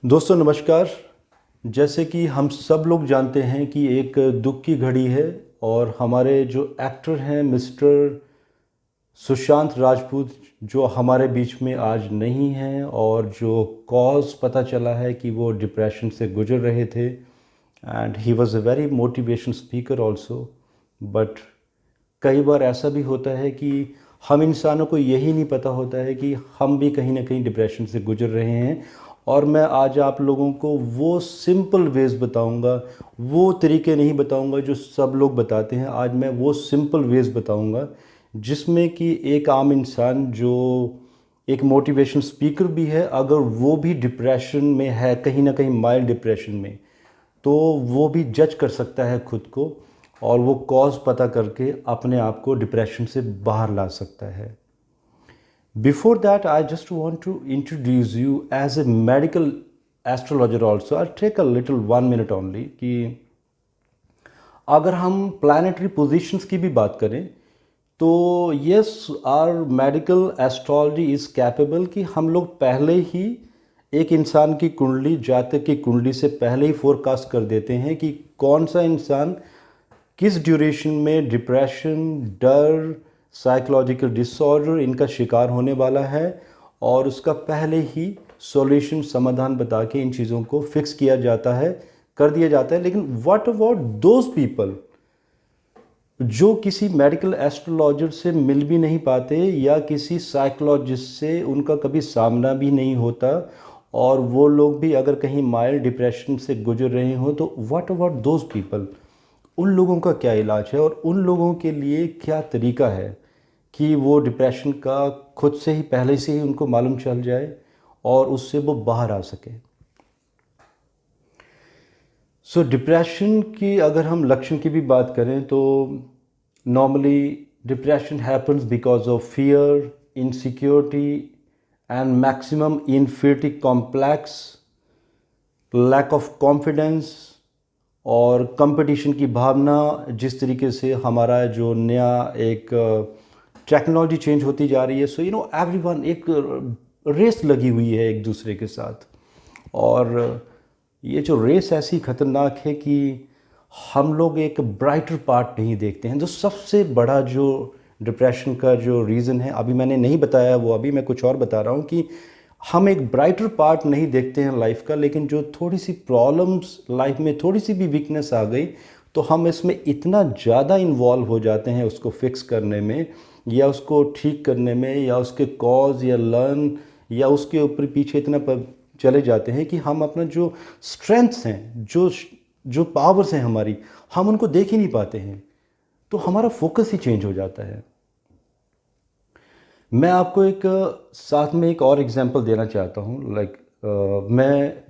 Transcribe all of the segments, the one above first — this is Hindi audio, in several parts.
दोस्तों नमस्कार। जैसे कि हम सब लोग जानते हैं कि एक दुख की घड़ी है और हमारे जो एक्टर हैं मिस्टर सुशांत राजपूत जो हमारे बीच में आज नहीं हैं और जो कॉज पता चला है कि वो डिप्रेशन से गुजर रहे थे and he was a very motivation speaker also. But कई बार ऐसा भी होता है कि हम इंसानों को यही नहीं पता होता है कि हम भी कहीं ना कहीं डिप्रेशन से गुजर रहे हैं। और मैं आज आप लोगों को वो सिंपल वेज बताऊंगा, वो तरीके नहीं बताऊंगा जो सब लोग बताते हैं। आज मैं वो सिंपल वेज बताऊंगा जिसमें कि एक आम इंसान जो एक मोटिवेशन स्पीकर भी है, अगर वो भी डिप्रेशन में है, कहीं ना कहीं माइल्ड डिप्रेशन में, तो वो भी जज कर सकता है खुद को और वो कॉज पता करके अपने आप को डिप्रेशन से बाहर ला सकता है। Before that I just want to introduce you as a medical astrologer also. I take a little 1 minute only कि अगर हम प्लानिटरी पोजीशंस की भी बात करें तो yes, our medical astrology is capable कि हम लोग पहले ही एक इंसान की कुंडली, जातक की कुंडली से पहले ही फोरकास्ट कर देते हैं कि कौन सा इंसान किस ड्यूरेशन में डिप्रेशन, डर, साइकोलॉजिकल डिसऑर्डर इनका शिकार होने वाला है और उसका पहले ही सॉल्यूशन, समाधान बता के इन चीज़ों को फिक्स किया जाता है, कर दिया जाता है। लेकिन व्हाट अबाउट दोज पीपल जो किसी मेडिकल एस्ट्रोलॉजर से मिल भी नहीं पाते या किसी साइकोलॉजिस्ट से उनका कभी सामना भी नहीं होता, और वो लोग भी अगर कहीं माइल्ड डिप्रेशन से गुजर रहे हो, तो व्हाट अबाउट दोज पीपल? उन लोगों का क्या इलाज है और उन लोगों के लिए क्या तरीका है कि वो डिप्रेशन का खुद से ही, पहले से ही उनको मालूम चल जाए और उससे वो बाहर आ सके। सो डिप्रेशन की अगर हम लक्षण की भी बात करें तो normally depression happens because of fear, insecurity and maximum infinity complex, lack of confidence और कंपटीशन की भावना। जिस तरीके से हमारा जो नया एक टेक्नोलॉजी चेंज होती जा रही है, सो एवरीवन, एक रेस लगी हुई है एक दूसरे के साथ। और ये जो रेस ऐसी ख़तरनाक है कि हम लोग एक ब्राइटर पार्ट नहीं देखते हैं। जो सबसे बड़ा जो डिप्रेशन का जो रीज़न है, अभी मैंने नहीं बताया वो, अभी मैं कुछ और बता रहा हूँ कि हम एक ब्राइटर पार्ट नहीं देखते हैं लाइफ का। लेकिन जो थोड़ी सी प्रॉब्लम्स लाइफ में, थोड़ी सी भी वीकनेस आ गई तो हम इसमें इतना ज़्यादा इन्वॉल्व हो जाते हैं उसको फिक्स करने में या उसको ठीक करने में या उसके कॉज या लर्न या उसके ऊपर पीछे इतना चले जाते हैं कि हम अपना जो स्ट्रेंथ्स हैं, जो पावर्स हैं हमारी, हम उनको देख ही नहीं पाते हैं। तो हमारा फोकस ही चेंज हो जाता है। मैं आपको एक साथ में एक और एग्जांपल देना चाहता हूँ। मैं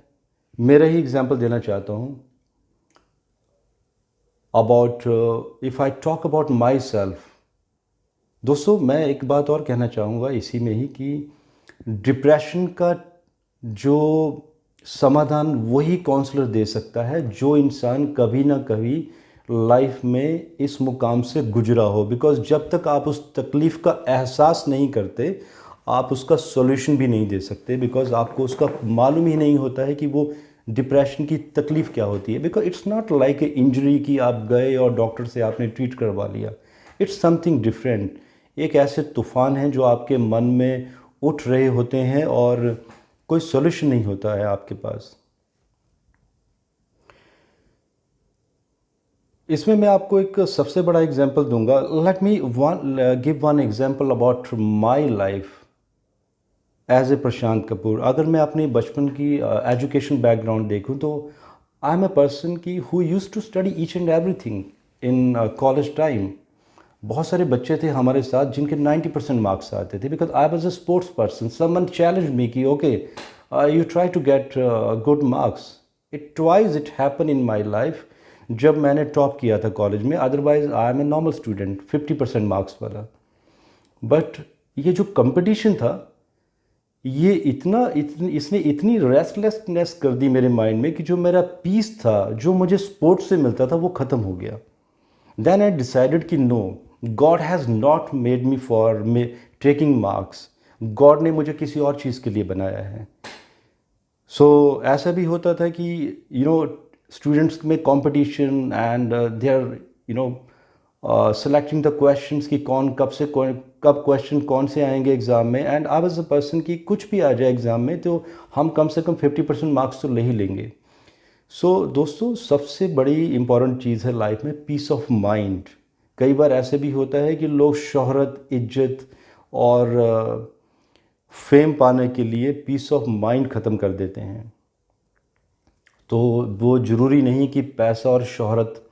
मेरा ही एग्जांपल देना चाहता हूँ about, if I talk about my self. दोस्तों मैं एक बात और कहना चाहूँगा इसी में ही कि डिप्रेशन का जो समाधान वही काउंसलर दे सकता है जो इंसान कभी ना कभी लाइफ में इस मुकाम से गुजरा हो। बिकॉज़ जब तक आप उस तकलीफ़ का एहसास नहीं करते, आप उसका सॉल्यूशन भी नहीं दे सकते। बिकॉज़ आपको उसका मालूम ही नहीं होता है कि वो डिप्रेशन की तकलीफ़ क्या होती है। Because it's not like a injury कि आप गए और डॉक्टर से आपने ट्रीट करवा लिया। It's something different. एक ऐसे तूफ़ान हैं जो आपके मन में उठ रहे होते हैं और कोई सॉल्यूशन नहीं होता है आपके पास। इसमें मैं आपको एक सबसे बड़ा एग्जांपल दूंगा। Let me give one example about my life as a Prashant Kapoor. अगर मैं अपने बचपन की एजुकेशन बैकग्राउंड देखूं तो आई एम ए पर्सन की who used to study each and everything in college time. बहुत सारे बच्चे थे हमारे साथ जिनके 90% मार्क्स आते थे because I was a sports person. Someone challenge me कि okay you try to get good marks. It twice it happen in my life जब मैंने टॉप किया था कॉलेज में। Otherwise I am a normal student, 50% marks वाला। बट ये जो कंपटीशन था, ये इसने इतनी रेस्टलेसनेस कर दी मेरे माइंड में कि जो मेरा पीस था, जो मुझे स्पोर्ट्स से मिलता था, वो ख़त्म हो गया। देन आई डिसाइडेड कि no, God has not made me for taking marks. God ने मुझे किसी और चीज़ के लिए बनाया है। ऐसा भी होता था कि स्टूडेंट्स में competition and they are selecting the questions कि कब क्वेश्चन कौन से आएंगे एग्ज़ाम में, and I was a person कि कुछ भी आ जाए एग्ज़ाम में तो हम कम से कम 50% मार्क्स तो ले ही लेंगे। दोस्तों, सबसे बड़ी इम्पॉर्टेंट चीज़ है लाइफ में पीस ऑफ माइंड। कई बार ऐसे भी होता है कि लोग शोहरत, इज्जत और फेम पाने के लिए पीस ऑफ माइंड ख़त्म कर देते हैं। तो वो ज़रूरी नहीं कि पैसा और शोहरत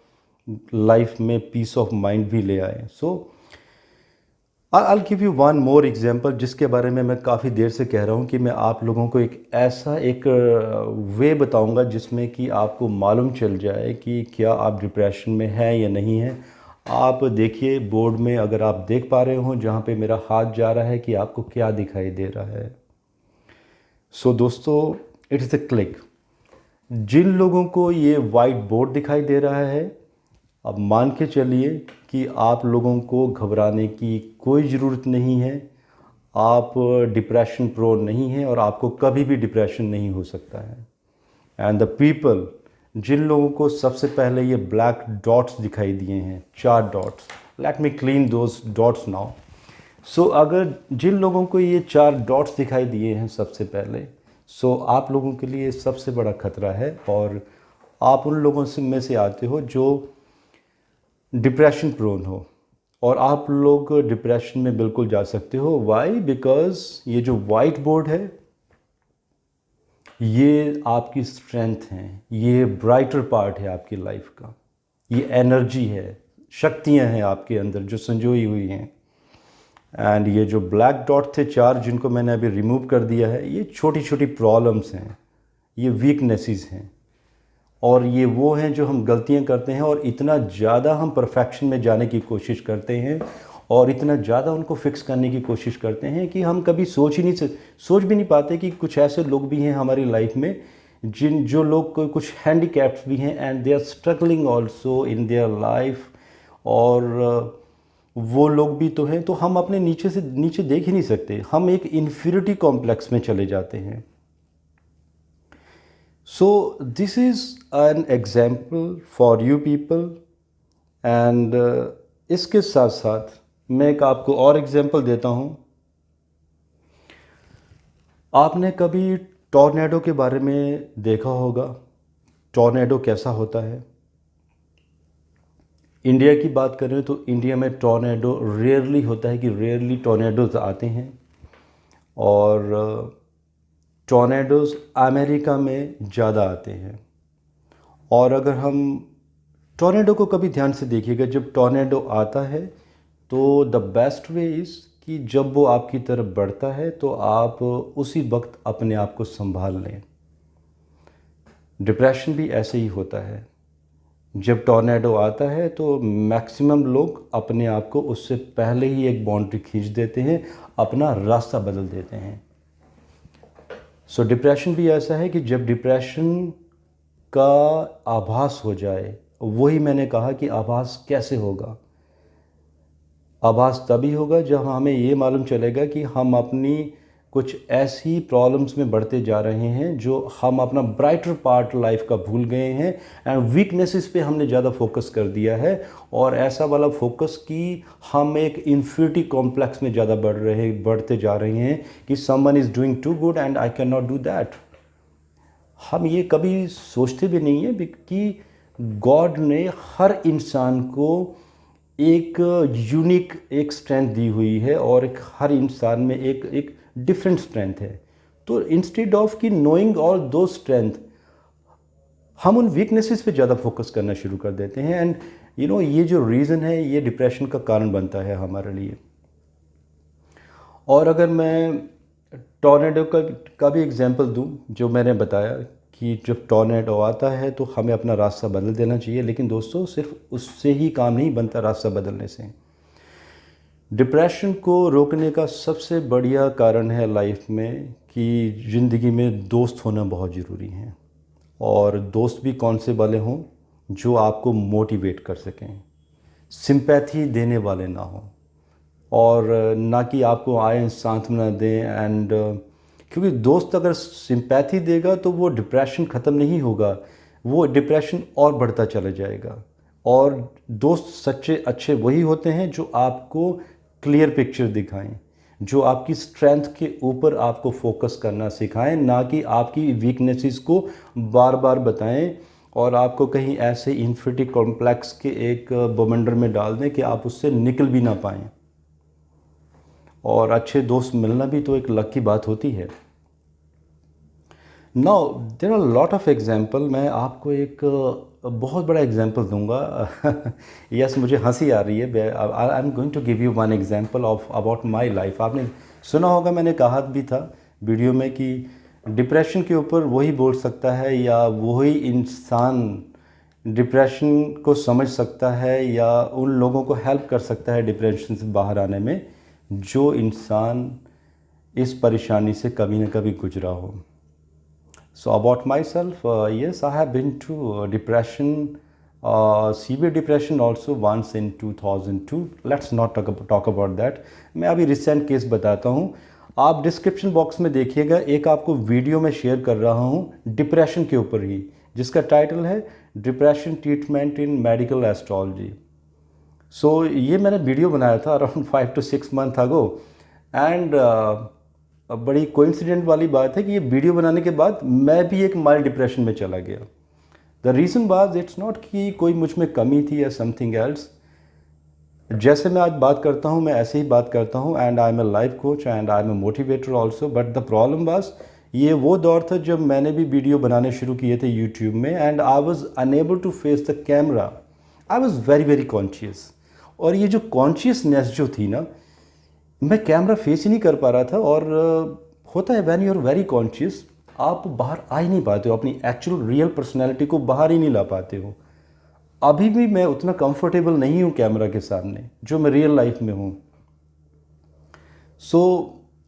लाइफ में पीस ऑफ माइंड भी ले आए। I give you one more example जिसके बारे में मैं काफ़ी देर से कह रहा हूँ कि मैं आप लोगों को एक ऐसा एक वे बताऊँगा जिसमें कि आपको मालूम चल जाए कि क्या आप डिप्रेशन में हैं या नहीं हैं। आप देखिए बोर्ड में, अगर आप देख पा रहे हो जहाँ पे मेरा हाथ जा रहा है, कि आपको क्या दिखाई दे रहा है। दोस्तों, इट इज़ अ क्लिक। जिन लोगों को ये वाइट बोर्ड दिखाई दे रहा है, अब मान के चलिए कि आप लोगों को घबराने की कोई ज़रूरत नहीं है। आप डिप्रेशन प्रोन नहीं हैं और आपको कभी भी डिप्रेशन नहीं हो सकता है। एंड द पीपल, जिन लोगों को सबसे पहले ये ब्लैक डॉट्स दिखाई दिए हैं, 4 dots, let me clean those dots now. अगर जिन लोगों को ये 4 डॉट्स दिखाई दिए हैं सबसे पहले, आप लोगों के लिए सबसे बड़ा खतरा है, और आप उन लोगों में से आते हो जो डिप्रेशन प्रोन हो, और आप लोग डिप्रेशन में बिल्कुल जा सकते हो। वाई? बिकॉज ये जो वाइट बोर्ड है, ये आपकी स्ट्रेंथ है, ये ब्राइटर पार्ट है आपकी लाइफ का, ये एनर्जी है, शक्तियाँ हैं आपके अंदर जो संजोई हुई हैं। एंड ये जो ब्लैक डॉट थे 4 जिनको मैंने अभी रिमूव कर दिया है, ये छोटी छोटी प्रॉब्लम्स हैं, ये वीकनेसेस हैं, और ये वो हैं जो हम गलतियां करते हैं, और इतना ज़्यादा हम परफेक्शन में जाने की कोशिश करते हैं और इतना ज़्यादा उनको फिक्स करने की कोशिश करते हैं कि हम कभी सोच भी नहीं पाते कि कुछ ऐसे लोग भी हैं हमारी लाइफ में जो लोग कुछ हैंडीकैप्ड भी हैं, and they are struggling also in their life. और वो लोग भी तो हैं, तो हम अपने नीचे से नीचे देख ही नहीं सकते, हम एक इन्फीरियरिटी कॉम्प्लेक्स में चले जाते हैं। This is an example for you people, and इसके साथ साथ मैं एक आपको और एग्जांपल देता हूँ। आपने कभी टॉर्नेडो के बारे में देखा होगा, टॉर्नेडो कैसा होता है। इंडिया की बात करें तो इंडिया में टॉर्नेडो रेयरली होता है, कि रेयरली टॉर्नेडोज आते हैं, और टॉर्नेडोज़ अमेरिका में ज़्यादा आते हैं। और अगर हम टॉर्नेडो को कभी ध्यान से देखिएगा, जब टॉर्नेडो आता है तो द बेस्ट वे इज़ कि जब वो आपकी तरफ बढ़ता है तो आप उसी वक्त अपने आप को संभाल लें। डिप्रेशन भी ऐसे ही होता है, जब टॉर्नेडो आता है तो मैक्सिमम लोग अपने आप को उससे पहले ही एक बाउंड्री खींच देते हैं, अपना रास्ता बदल देते हैं। डिप्रेशन भी ऐसा है कि जब डिप्रेशन का आभास हो जाए, वही मैंने कहा कि आभास कैसे होगा। आभास तभी होगा जब हमें ये मालूम चलेगा कि हम अपनी कुछ ऐसी प्रॉब्लम्स में बढ़ते जा रहे हैं जो हम अपना ब्राइटर पार्ट लाइफ का भूल गए हैं, एंड वीकनेसेस पे हमने ज़्यादा फोकस कर दिया है, और ऐसा वाला फोकस कि हम एक इन्फिनिटी कॉम्प्लेक्स में ज़्यादा बढ़ते जा रहे हैं कि someone is doing too good and I can not do that. हम ये कभी सोचते भी नहीं है कि गॉड ने हर इंसान को एक यूनिक एक स्ट्रेंथ दी हुई है, और हर इंसान में एक डिफरेंट स्ट्रेंथ है। तो इंस्टेड ऑफ कि नोइंग ऑल दो स्ट्रेंथ, हम उन वीकनेसेस पे ज़्यादा फोकस करना शुरू कर देते हैं, एंड ये जो रीज़न है ये डिप्रेशन का कारण बनता है हमारे लिए। और अगर मैं टॉर्नेडो का भी एग्जांपल दूं, जो मैंने बताया कि जब टॉर्नेडो आता है तो हमें अपना रास्ता बदल देना चाहिए, लेकिन दोस्तों सिर्फ उससे ही काम नहीं बनता, रास्ता बदलने से। डिप्रेशन को रोकने का सबसे बढ़िया कारण है लाइफ में कि ज़िंदगी में दोस्त होना बहुत ज़रूरी है, और दोस्त भी कौन से वाले हों जो आपको मोटिवेट कर सकें, सिंपैथी देने वाले ना हों, और ना कि आपको आए सांत्वना दें एंड क्योंकि दोस्त अगर सिंपैथी देगा तो वो डिप्रेशन ख़त्म नहीं होगा, वो डिप्रेशन और बढ़ता चला जाएगा। और दोस्त सच्चे अच्छे वही होते हैं जो आपको क्लियर पिक्चर दिखाएं, जो आपकी स्ट्रेंथ के ऊपर आपको फोकस करना सिखाएं, ना कि आपकी वीकनेसेस को बार बार बताएं और आपको कहीं ऐसे इन्फिनिटी कॉम्प्लेक्स के एक बवंडर में डाल दें कि आप उससे निकल भी ना पाएँ। और अच्छे दोस्त मिलना भी तो एक लक की बात होती है। Now there are lot of example. मैं आपको एक बहुत बड़ा एग्जाम्पल दूंगा। यस, मुझे हंसी आ रही है। I am going to give you one example of about my life. आपने सुना होगा, मैंने कहा भी था वीडियो में कि डिप्रेशन के ऊपर वही बोल सकता है या वही इंसान डिप्रेशन को समझ सकता है या उन लोगों को हेल्प कर सकता है डिप्रेशन से बाहर आने में, जो इंसान इस परेशानी से कभी ना कभी गुजरा हो। So about myself, yes, I have been to depression, severe depression also once in 2002. Let's not talk about that. मैं अभी रिसेंट केस बताता हूँ। आप डिस्क्रिप्शन बॉक्स में देखिएगा, एक आपको वीडियो में शेयर कर रहा हूँ डिप्रेशन के ऊपर ही, जिसका टाइटल है depression treatment in medical astrology. So ये मैंने वीडियो बनाया था around 5 to 6 months ago and बड़ी कोइंसिडेंट वाली बात है कि ये वीडियो बनाने के बाद मैं भी एक माइल्ड डिप्रेशन में चला गया। The reason was it's not कि कोई मुझ में कमी थी या समथिंग एल्स। जैसे मैं आज बात करता हूँ मैं ऐसे ही बात करता हूँ and I am a life coach and I am a motivator also. But the problem was ये वो दौर था जब मैंने भी वीडियो बनाने शुरू किए थे यूट्यूब में and I was unable to face the camera. I was very very conscious. और ये जो कॉन्शियसनेस जो थी ना, मैं कैमरा फेस ही नहीं कर पा रहा था। और होता है when you are very conscious, आप बाहर आ ही नहीं पाते हो, अपनी एक्चुअल रियल पर्सनैलिटी को बाहर ही नहीं ला पाते हो। अभी भी मैं उतना कंफर्टेबल नहीं हूँ कैमरा के सामने जो मैं रियल लाइफ में हूँ। सो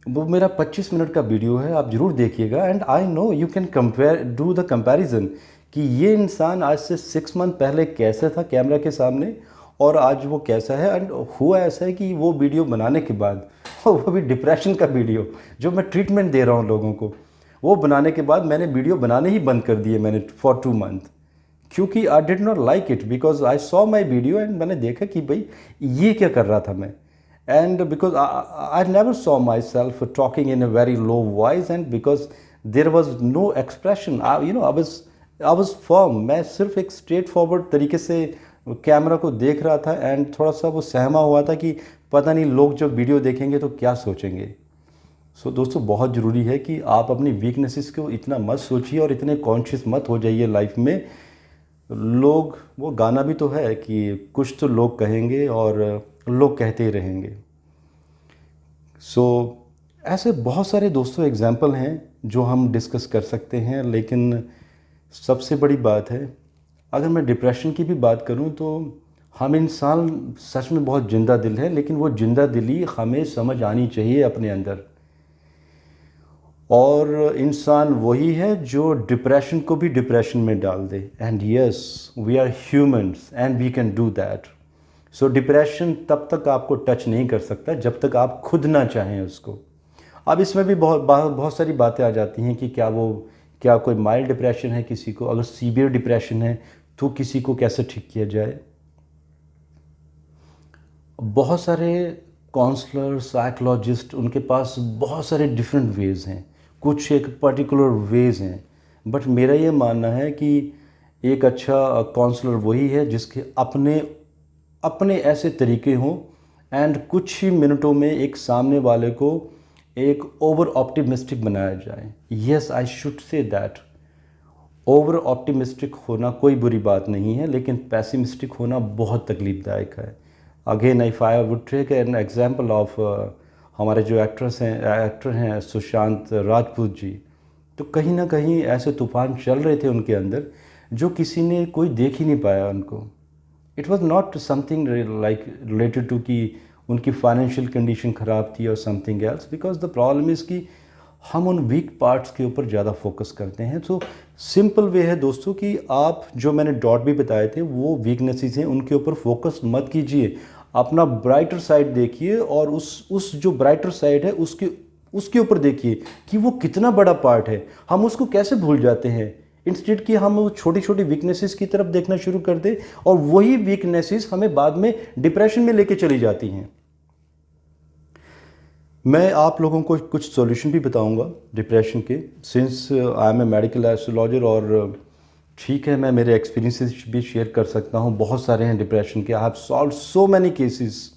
वो मेरा 25 मिनट का वीडियो है, आप ज़रूर देखिएगा and I know you can compare, do the comparison कि ये इंसान आज से 6 months पहले कैसा था कैमरा के सामने और आज वो कैसा है। एंड हुआ ऐसा है कि वो वीडियो बनाने के बाद वो भी डिप्रेशन का वीडियो जो मैं ट्रीटमेंट दे रहा हूँ लोगों को, वो बनाने के बाद मैंने वीडियो बनाने ही बंद कर दिए मैंने फॉर 2 months, क्योंकि I did not like it because I saw my video and मैंने देखा कि भाई ये क्या कर रहा था मैं। And because I never saw myself talking in a very low voice and because there was no expression, you know, I was firm. मैं सिर्फ एक स्ट्रेट फॉरवर्ड तरीके से कैमरा को देख रहा था एंड थोड़ा सा वो सहमा हुआ था कि पता नहीं लोग जब वीडियो देखेंगे तो क्या सोचेंगे। सो दोस्तों, बहुत ज़रूरी है कि आप अपनी वीकनेसेस को इतना मत सोचिए और इतने कॉन्शियस मत हो जाइए लाइफ में। लोग, वो गाना भी तो है कि कुछ तो लोग कहेंगे और लोग कहते ही रहेंगे। सो ऐसे बहुत सारे दोस्तों एग्जाम्पल हैं जो हम डिस्कस कर सकते हैं, लेकिन सबसे बड़ी बात है, अगर मैं डिप्रेशन की भी बात करूं तो हम इंसान सच में बहुत जिंदा दिल है, लेकिन वो जिंदा दिली हमें समझ आनी चाहिए अपने अंदर। और इंसान वही है जो डिप्रेशन को भी डिप्रेशन में डाल दे। And yes, we are humans and we can do that. So depression तब तक आपको टच नहीं कर सकता जब तक आप खुद ना चाहें उसको। अब इसमें भी बहुत सारी बातें आ जाती हैं कि क्या कोई माइल्ड डिप्रेशन है किसी को, अगर सीवियर डिप्रेशन है तो किसी को कैसे ठीक किया जाए। बहुत सारे काउंसलर, साइकोलॉजिस्ट, उनके पास बहुत सारे डिफरेंट वेज़ हैं, कुछ एक पर्टिकुलर वेज़ हैं। बट मेरा ये मानना है कि एक अच्छा काउंसलर वही है जिसके अपने ऐसे तरीके हों एंड कुछ ही मिनटों में एक सामने वाले को एक ओवर ऑप्टिमिस्टिक बनाया जाए। Yes, I should say that over optimistic होना कोई बुरी बात नहीं है, लेकिन पैसिमिस्टिक होना बहुत तकलीफ़दायक है। Again if I would take an example of हमारे जो एक्टर हैं सुशांत राजपूत जी, तो कहीं ना कहीं ऐसे तूफान चल रहे थे उनके अंदर जो किसी ने कोई देख ही नहीं पाया उनको। It was not something like related to कि उनकी फाइनेंशियल कंडीशन ख़राब थी और something else, because the problem is कि हम उन वीक पार्ट्स के ऊपर ज़्यादा फोकस करते हैं। तो सिंपल वे है दोस्तों कि आप जो मैंने डॉट भी बताए थे वो वीकनेसेस हैं, उनके ऊपर फोकस मत कीजिए। अपना ब्राइटर साइड देखिए और उस जो ब्राइटर साइड है उसके उसके ऊपर देखिए कि वो कितना बड़ा पार्ट है, हम उसको कैसे भूल जाते हैं। इंस्टेड कि हम छोटी छोटी वीकनेसेस की तरफ देखना शुरू कर दें और वही वीकनेसेस हमें बाद में डिप्रेशन में लेके चली जाती हैं। मैं आप लोगों को कुछ सॉल्यूशन भी बताऊंगा डिप्रेशन के, since I am a medical astrologer, और ठीक है मैं मेरे एक्सपीरियंसेस भी शेयर कर सकता हूँ। बहुत सारे हैं डिप्रेशन के, I have solve so many cases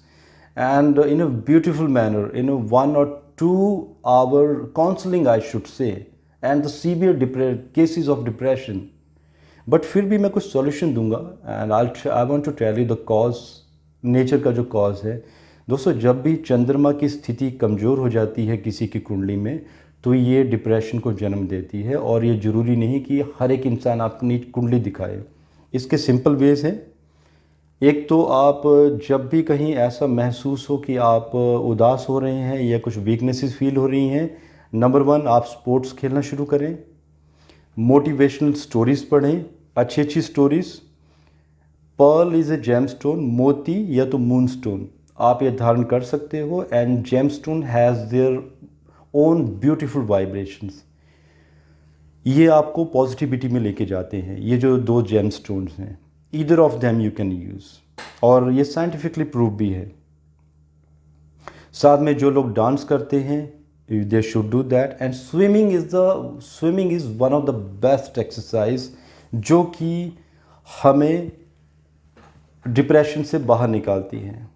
and in a beautiful manner, in 1 or 2 hour counselling I should say, and the severe cases of depression. But फिर भी मैं कुछ सॉल्यूशन दूंगा and I want to tell you the cause, nature का जो कॉज है। दोस्तों, जब भी चंद्रमा की स्थिति कमज़ोर हो जाती है किसी की कुंडली में, तो ये डिप्रेशन को जन्म देती है। और ये ज़रूरी नहीं कि हर एक इंसान अपनी कुंडली दिखाए। इसके सिंपल वेज हैं। एक तो आप जब भी कहीं ऐसा महसूस हो कि आप उदास हो रहे हैं या कुछ वीकनेसेस फील हो रही हैं, नंबर 1 आप स्पोर्ट्स खेलना शुरू करें, मोटिवेशनल स्टोरीज़ पढ़ें, अच्छी अच्छी stories. Pearl is a gemstone, मोती या तो मूनस्टोन आप ये धारण कर सकते हो, and gemstone has their own beautiful vibrations. ये आपको पॉजिटिविटी में लेके जाते हैं। ये जो 2 जेमस्टोन्स हैं, either of them you can use, और ये साइंटिफिकली प्रूव भी है। साथ में जो लोग डांस करते हैं, they should do that. And swimming is one of the best exercise जो कि हमें डिप्रेशन से बाहर निकालती हैं।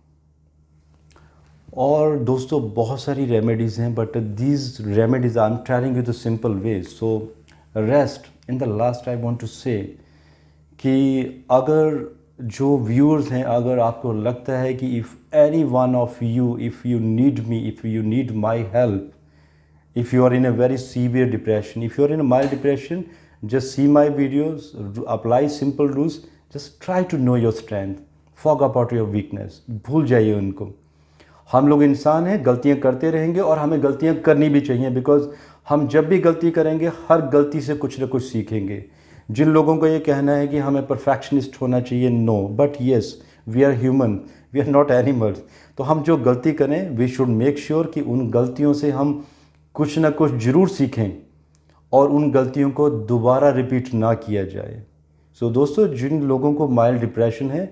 और दोस्तों, बहुत सारी रेमेडीज़ हैं, but these remedies I am telling you the simple way. So rest in the last I want to say कि अगर जो व्यूअर्स हैं, अगर आपको लगता है कि if any one of you, if you need me, if you need my help, if you are in a very severe depression, if you are in a mild depression, just see my videos, apply simple rules, just try to know your strength, forget about your weakness, भूल जाइए उनको। हम लोग इंसान हैं, गलतियां करते रहेंगे और हमें गलतियां करनी भी चाहिए, बिकॉज हम जब भी गलती करेंगे हर गलती से कुछ ना कुछ सीखेंगे। जिन लोगों को ये कहना है कि हमें परफेक्शनिस्ट होना चाहिए, no, but yes, we are human, we are not animals. तो हम जो गलती करें, वी शुड मेक श्योर कि उन गलतियों से हम कुछ ना कुछ ज़रूर सीखें और उन गलतियों को दोबारा रिपीट ना किया जाए। सो दोस्तों, जिन लोगों को माइल्ड डिप्रेशन है,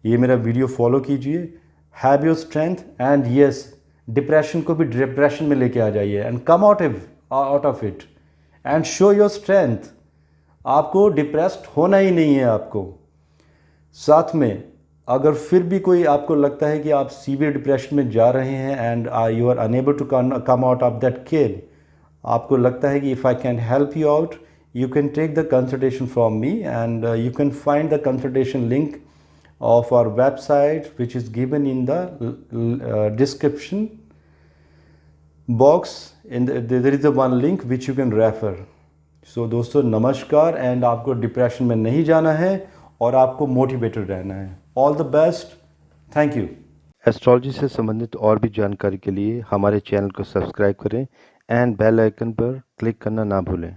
ये मेरा वीडियो फॉलो कीजिए, have your strength, and yes, depression को भी डिप्रेशन में लेके आ जाइए and come out of it and show your strength. आपको डिप्रेस्ड होना ही नहीं है आपको। साथ में अगर फिर भी कोई आपको लगता है कि आप सीवियर डिप्रेशन में जा रहे हैं and you are unable to come out of that cave, आपको लगता है कि if I can help you out, you can take the consultation from me, and you can find the consultation link of our website, which is given in the description box. There is the one link which you can refer. So दोस्तों, नमस्कार, एंड आपको डिप्रेशन में नहीं जाना है और आपको मोटिवेटेड रहना है। All the best, thank you. Astrology से संबंधित और भी जानकारी के लिए हमारे चैनल को सब्सक्राइब करें एंड बेल आइकन पर क्लिक करना ना भूलें।